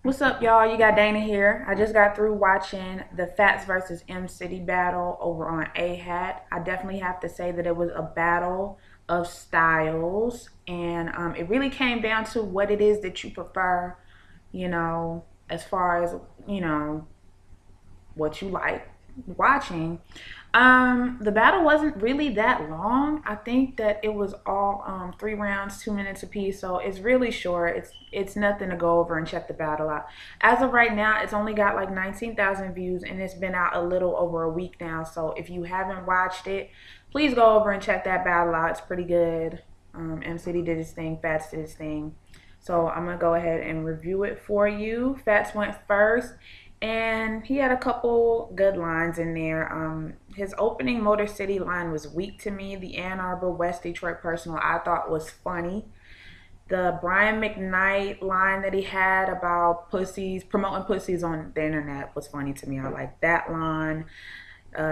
What's up, y'all? You got Dana here. I just got through watching the Fatz versus Ciddy battle over on AHAT. I definitely have to say that it was a battle of styles, and it really came down to what it is that you prefer, as far as, what you like watching. The battle wasn't really that long. I think that it was all 3 rounds, 2 minutes apiece. So it's really short. It's nothing to go over and check the battle out. As of right now, it's only got like 19,000 views, and it's been out a little over a week now. So if you haven't watched it, please go over and check that battle out. It's pretty good. Ciddy did his thing. Fatz did his thing. So I'm gonna go ahead and review it for you. Fatz went first, and he had a couple good lines in there. His opening Motor City line was weak to me. The Ann Arbor, West Detroit personal I thought was funny. The Brian McKnight line that he had about pussies, promoting pussies on the internet, was funny to me. I like that line.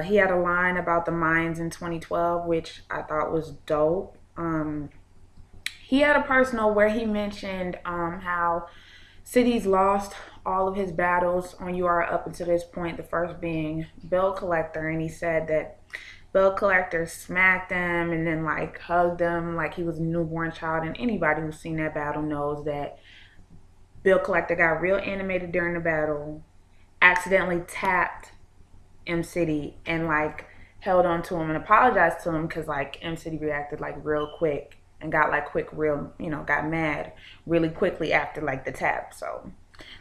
He had a line about the mines in 2012, which I thought was dope. He had a personal where he mentioned how Ciddy's lost all of his battles on UR up until this point, the first being Bill Collector, and he said that Bill Collector smacked him and then like hugged him like he was a newborn child. And anybody who's seen that battle knows that Bill Collector got real animated during the battle, accidentally tapped Ciddy and like held on to him and apologized to him because like Ciddy reacted like real quick and got like quick real, got mad really quickly after like the tap. So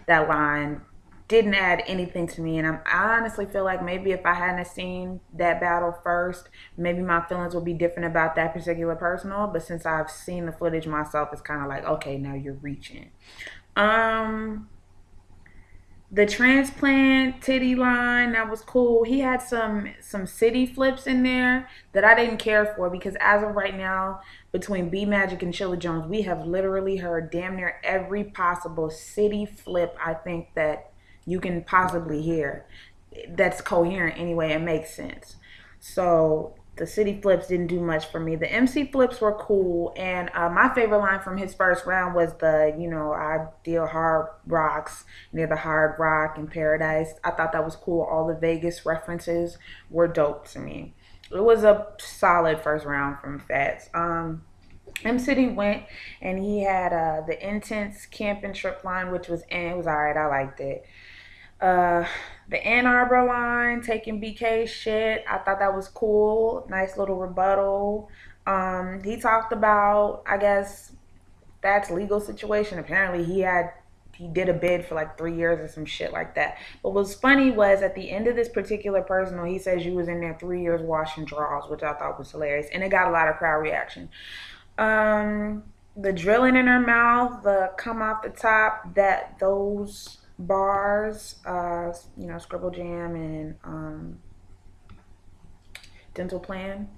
that line didn't add anything to me, and I honestly feel like maybe if I hadn't seen that battle first, maybe my feelings would be different about that particular personal. But since I've seen the footage myself, it's kind of like, okay, now you're reaching. um the transplant titty line, that was cool. He had some city flips in there that I didn't care for, because as of right now, between B Magic and Chilla Jones, we have literally heard damn near every possible city flip I think that you can possibly hear that's coherent anyway and makes sense. So the city flips didn't do much for me. The MC flips were cool, and my favorite line from his first round was I deal hard rocks near the Hard Rock in Paradise. I thought that was cool. All the Vegas references were dope to me. It was a solid first round from Fatz. Ciddy went, and he had the intense camping trip line, which was it was alright. I liked it. Uh, the Ann Arbor line, taking BK shit, I thought that was cool. Nice little rebuttal. He talked about, I guess, that's legal situation. Apparently, he did a bid for like 3 years or some shit like that. But what's funny was at the end of this particular personal, he says you was in there 3 years washing drawers, which I thought was hilarious, and it got a lot of crowd reaction. The drilling in her mouth, the come off the top, that those bars, Scribble Jam and Dental Plan,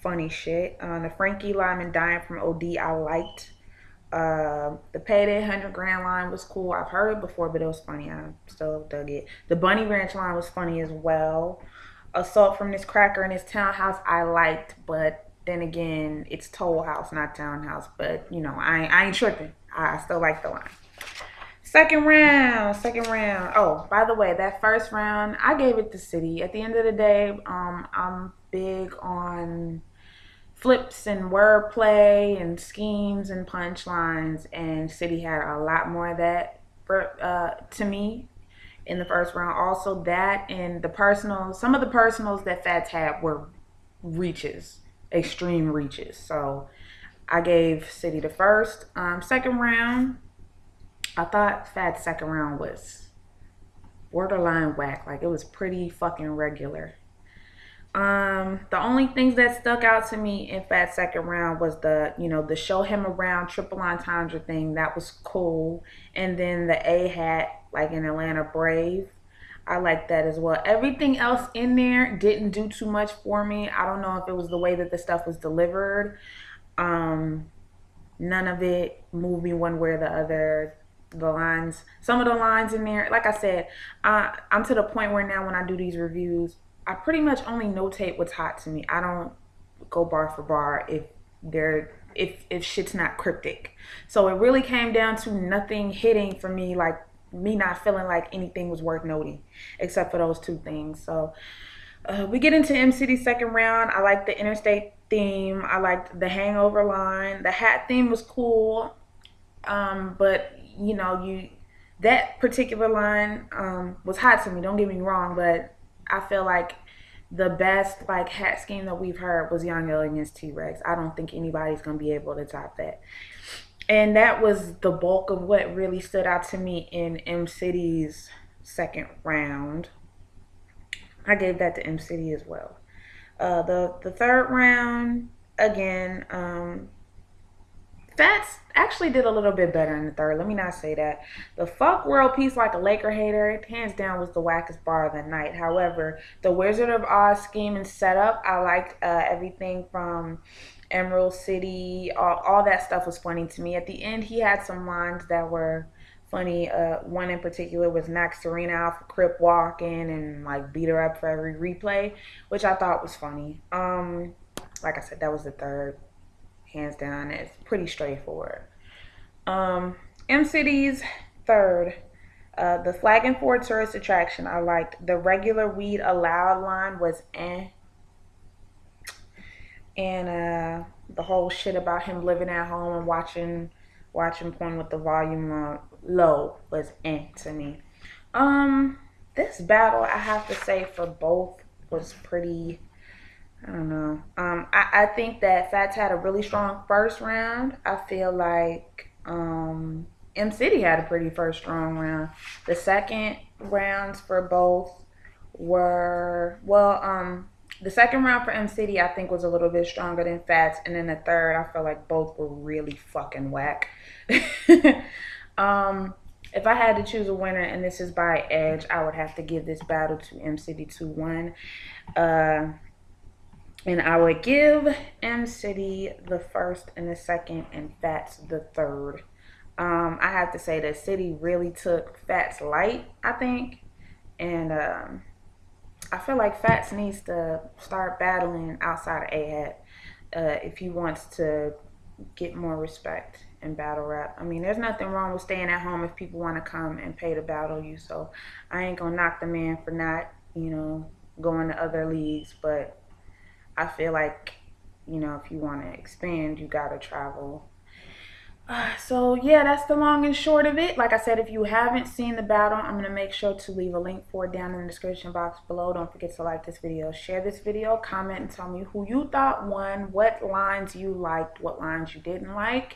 funny shit. The Frankie Lyman dying from OD, I liked. The Payday 100 grand line was cool. I've heard it before, but it was funny. I still dug it. The Bunny Ranch line was funny as well. Assault from this cracker in his townhouse, I liked, but then again, it's Toll House, not Townhouse. But I ain't tripping. I still like the line. Second round, second round. Oh, by the way, that first round, I gave it to Ciddy. At the end of the day, I'm big on flips and wordplay and schemes and punchlines, and Ciddy had a lot more of that to me in the first round. Also, that and the personals, some of the personals that Fatz had were reaches, extreme reaches. So I gave Ciddy the first. Second round, I thought Fat's second round was borderline whack. Like, it was pretty fucking regular. The only things that stuck out to me in Fat's second round was the show him around triple entendre thing. That was cool. And then the AHAT, like in Atlanta Brave. I like that as well. Everything else in there didn't do too much for me. I don't know if it was the way that the stuff was delivered. Um, None of it moved me one way or the other. The lines, some of the lines in there, like I said, I'm to the point where now when I do these reviews, I pretty much only notate what's hot to me. I don't go bar for bar if shit's not cryptic. So it really came down to nothing hitting for me like me not feeling like anything was worth noting except for those two things. So we get into City's second round. I like the interstate theme. I liked the hangover line. The hat theme was cool. But you know, that particular line was hot to me. Don't get me wrong, but I feel like the best like hat scheme that we've heard was Young L against T-Rex. I don't think anybody's gonna be able to top that. And that was the bulk of what really stood out to me in City's second round. I gave that to City as well. The third round again. Fatz actually did a little bit better in the third. Let me not say that. The fuck world piece like a Laker hater, hands down, was the wackest bar of the night. However, the Wizard of Oz scheme and setup, I liked everything from Emerald City. All that stuff was funny to me. At the end, he had some lines that were funny. One in particular was knock Serena out for crip walking and like beat her up for every replay, which I thought was funny. Like I said, that was the third. Hands down, it's pretty straightforward. City's third, the flagging for a tourist attraction, I liked. The regular weed allowed line was eh. And the whole shit about him living at home and watching porn with the volume low was eh to me. This battle, I have to say, for both was pretty, I don't know. I think that Fatz had a really strong first round. I feel like City had a pretty strong round. The second rounds for both were, well, the second round for City I think was a little bit stronger than Fatz, and then the third I feel like both were really fucking whack. If I had to choose a winner, and this is by edge, I would have to give this battle to City 2-1. And I would give City the first and the second, and Fatz the third. I have to say that City really took Fatz light, I think. And I feel like Fatz needs to start battling outside of AHAT if he wants to get more respect in battle rap. I mean, there's nothing wrong with staying at home if people want to come and pay to battle you. So I ain't gonna knock the man for not, going to other leagues, but I feel like, if you want to expand, you got to travel. So, yeah, that's the long and short of it. Like I said, if you haven't seen the battle, I'm going to make sure to leave a link for it down in the description box below. Don't forget to like this video, share this video, comment, and tell me who you thought won, what lines you liked, what lines you didn't like.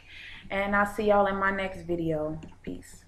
And I'll see y'all in my next video. Peace.